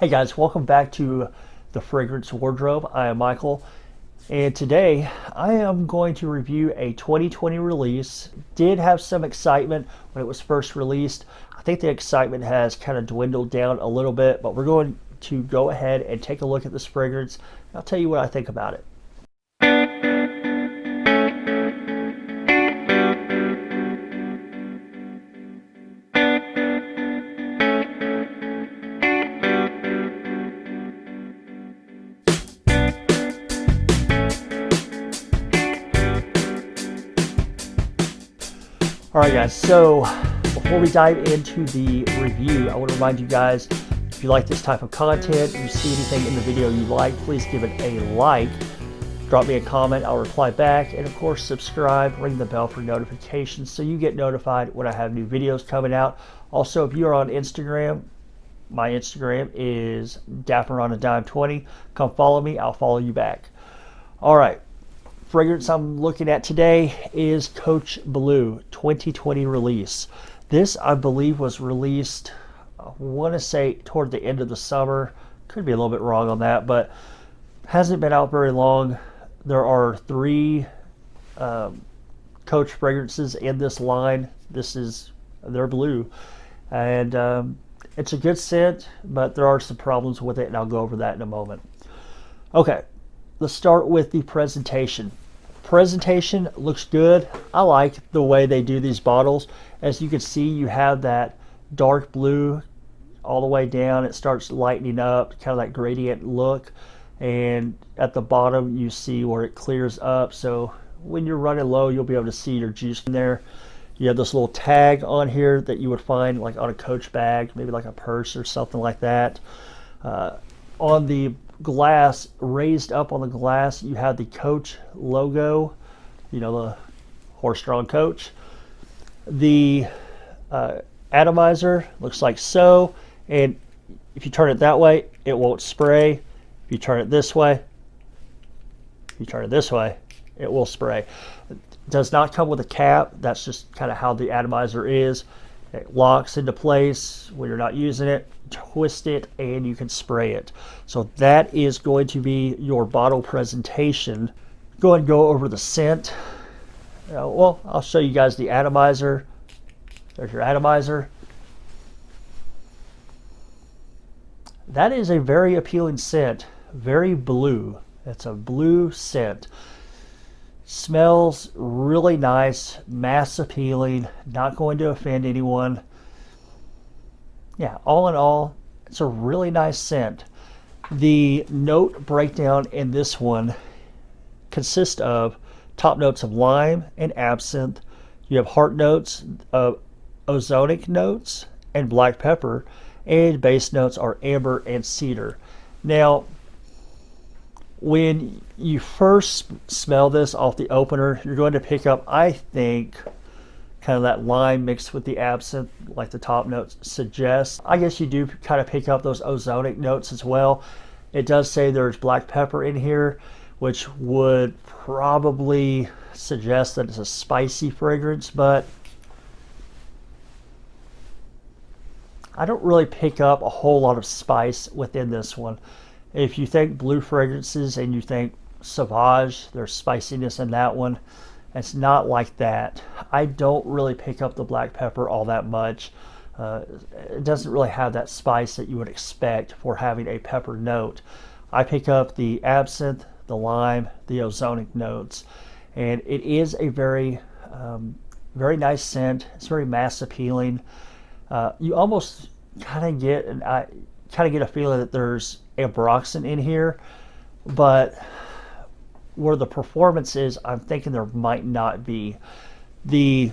Hey guys, welcome back to the Fragrance Wardrobe. I am Michael, and today I am going to review a 2020 release. Did have some excitement when it was first released. I think the excitement has kind of dwindled down a little bit, but we're going to go ahead and take a look at this fragrance. I'll tell you what I think about it. Alright guys, so before we dive into the review, I want to remind you guys, if you like this type of content, you see anything in the video you like, please give it a like, drop me a comment, I'll reply back, and of course subscribe, ring the bell for notifications so you get notified when I have new videos coming out. Also, if you are on Instagram, my Instagram is dapperonadime20. Come follow me, I'll follow you back. Alright. Fragrance I'm looking at today is Coach Blue 2020 release. This, I believe, was released, I want to say, toward the end of the summer. Could be a little bit wrong on that, but hasn't been out very long. There are three Coach fragrances in this line. They're blue, and it's a good scent, but there are some problems with it, and I'll go over that in a moment. Okay, let's start with the presentation. Presentation looks good. I like the way they do these bottles. As you can see, you have that dark blue all the way down. It starts lightening up, kind of that gradient look, and at the bottom you see where it clears up, so when you're running low you'll be able to see your juice in there. You have this little tag on here that you would find like on a Coach bag, maybe like a purse or something like that. On the glass, raised up on the glass, you have the Coach logo, you know, the horse-drawn Coach. The atomizer looks like so, and if you turn it that way it won't spray. If you turn it this way, it will spray. It does not come with a cap. That's just kind of how the atomizer is. It locks into place when you're not using it, twist it, and you can spray it. So that is going to be your bottle presentation. Go ahead and go over the scent. Well, I'll show you guys the atomizer. There's your atomizer. That is a very appealing scent. Very blue. It's a blue scent. Smells really nice, mass appealing, not going to offend anyone. Yeah, all in all, it's a really nice scent. The note breakdown in this one consists of top notes of lime and absinthe. You have heart notes of ozonic notes and black pepper, and base notes are amber and cedar. Now, when you first smell this off the opener, you're going to pick up, I think, kind of that lime mixed with the absinthe, like the top notes suggest. I guess you do kind of pick up those ozonic notes as well. It does say there's black pepper in here, which would probably suggest that it's a spicy fragrance, but I don't really pick up a whole lot of spice within this one. If you think blue fragrances and you think Sauvage, there's spiciness in that one. It's not like that. I don't really pick up the black pepper all that much. It doesn't really have that spice that you would expect for having a pepper note. I pick up the absinthe, the lime, the ozonic notes, and it is a very, very nice scent. It's very mass appealing. You almost kind of get a feeling that there's ambroxan in here, but where the performance is, I'm thinking there might not be. The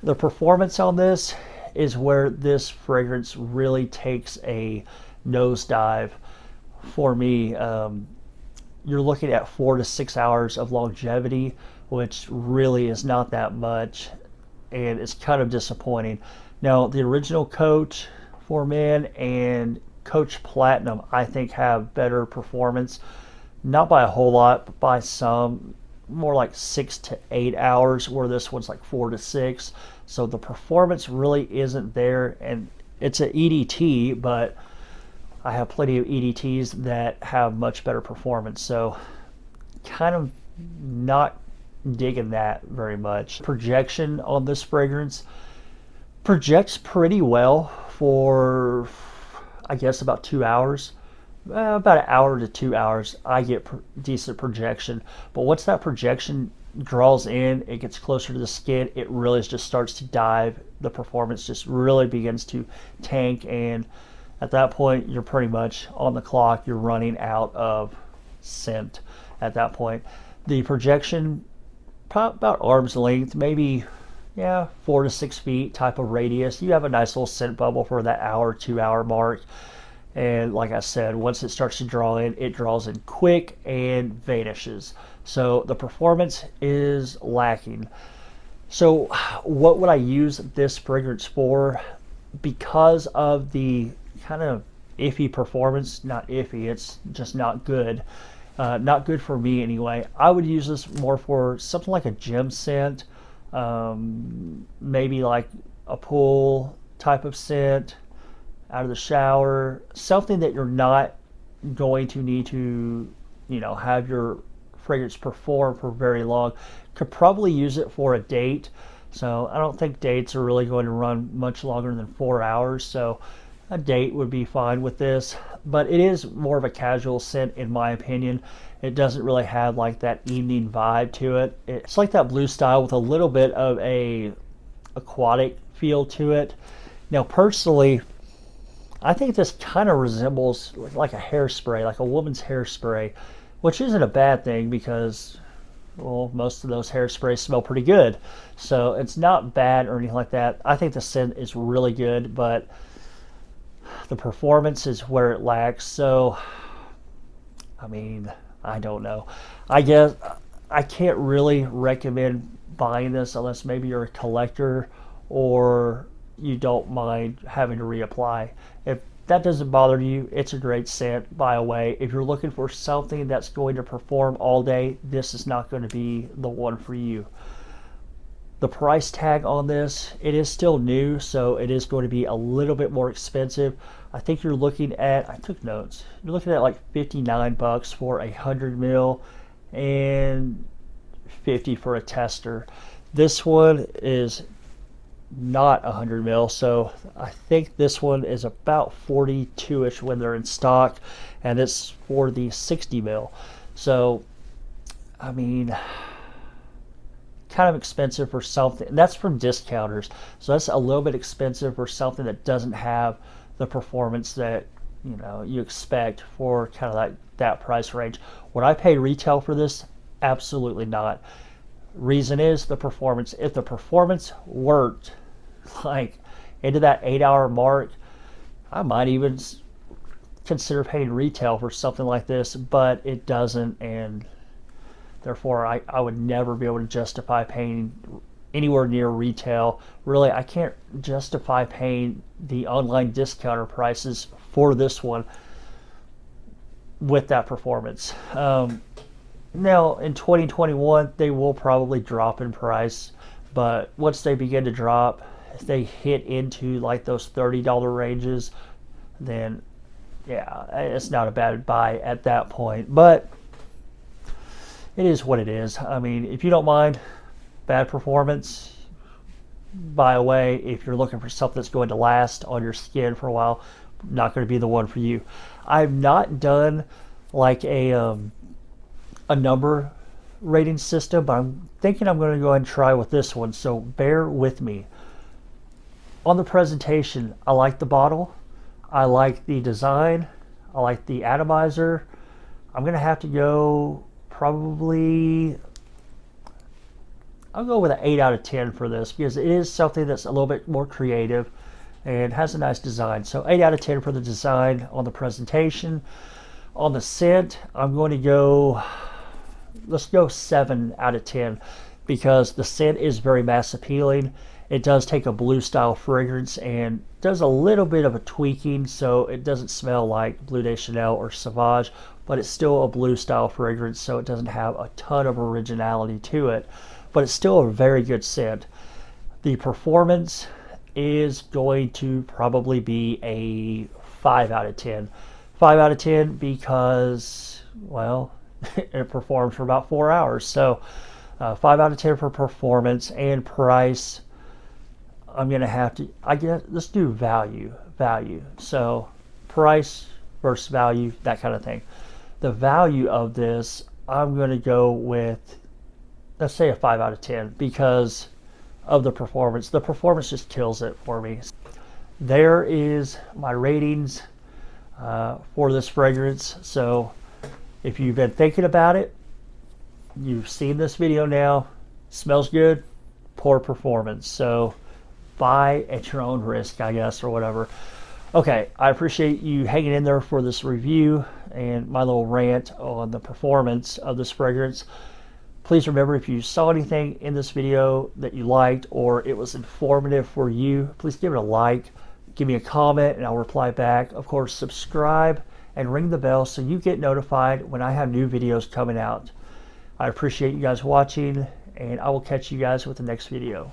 performance on this is where this fragrance really takes a nosedive for me. You're looking at 4 to 6 hours of longevity, which really is not that much, and it's kind of disappointing. Now, the original Coach for Men and Coach Platinum, I think, have better performance. Not by a whole lot, but by some. More like 6 to 8 hours, where this one's like 4 to 6. So the performance really isn't there, and it's an EDT, but I have plenty of EDTs that have much better performance. So kind of not digging that very much. Projection on this fragrance projects pretty well for, I guess, about 2 hours. About an hour to 2 hours, I get decent projection. But once that projection draws in, it gets closer to the skin, it really just starts to dive. The performance just really begins to tank, and at that point, you're pretty much on the clock. You're running out of scent at that point. The projection, about arm's length, maybe, yeah, 4 to 6 feet type of radius. You have a nice little scent bubble for that hour, 2 hour mark. And like I said, once it starts to draw in, it draws in quick and vanishes. So the performance is lacking. So what would I use this fragrance for? Because of the kind of iffy performance, not iffy, it's just not good. Not good for me anyway. I would use this more for something like a gym scent, maybe like a pool type of scent, out of the shower, something that you're not going to need to, have your fragrance perform for very long. Could probably use it for a date. So I don't think dates are really going to run much longer than 4 hours. So a date would be fine with this, but it is more of a casual scent in my opinion. It doesn't really have like that evening vibe to it. It's like that blue style with a little bit of a aquatic feel to it. Now personally, I think this kind of resembles like a hairspray, like a woman's hairspray, which isn't a bad thing because, well, most of those hairsprays smell pretty good. So it's not bad or anything like that. I think the scent is really good, but the performance is where it lacks. So, I mean, I don't know. I guess I can't really recommend buying this unless maybe you're a collector or you don't mind having to reapply. If that doesn't bother you, it's a great scent. Buy away. If you're looking for something that's going to perform all day, this is not going to be the one for you. The price tag on this, it is still new, so it is going to be a little bit more expensive. I think you're looking at, I took notes, you're looking at like $59 for 100 ml and $50 for a tester. This one is not 100 mil, so I think this one is about 42ish when they're in stock, and it's for the 60 mil. So I mean, kind of expensive for something, and that's from discounters, so that's a little bit expensive for something that doesn't have the performance that you expect for kind of like that price range. Would I pay retail for this? Absolutely not. Reason is the performance. If the performance worked like into that 8 hour mark, I might even consider paying retail for something like this, but it doesn't, and therefore I would never be able to justify paying anywhere near retail. Really, I can't justify paying the online discounter prices for this one with that performance. Now in 2021 they will probably drop in price, but once they begin to drop, if they hit into like those $30 ranges, then yeah, it's not a bad buy at that point. But it is what it is. I mean, if you don't mind bad performance, buy away. If you're looking for something that's going to last on your skin for a while, not going to be the one for you. I've not done like a number rating system, but I'm thinking I'm going to go ahead and try with this one, so bear with me. On the presentation, I like the bottle, I like the design, I like the atomizer. I'm going to have to go probably, I'll go with an 8 out of 10 for this, because it is something that's a little bit more creative and has a nice design. So 8 out of 10 for the design. On the presentation. On the scent, I'm going to go, let's go 7 out of 10, because the scent is very mass appealing. It does take a blue style fragrance and does a little bit of a tweaking, so it doesn't smell like Bleu de Chanel or Sauvage, but it's still a blue style fragrance, so it doesn't have a ton of originality to it, but it's still a very good scent. The performance, is going to probably be a 5 out of 10. 5 out of 10 because, well, it performed for about 4 hours. So 5 out of 10 for performance and price. I'm going to have to, I guess, let's do value. So price versus value, that kind of thing. The value of this, I'm going to go with, let's say a 5 out of 10 because of the performance. The performance just kills it for me. There is my ratings for this fragrance. So if you've been thinking about it, you've seen this video now, smells good, poor performance. So buy at your own risk, I guess, or whatever. Okay, I appreciate you hanging in there for this review and my little rant on the performance of this fragrance. Please remember, if you saw anything in this video that you liked or it was informative for you, please give it a like, give me a comment, and I'll reply back. Of course, subscribe and ring the bell so you get notified when I have new videos coming out. I appreciate you guys watching, and I will catch you guys with the next video.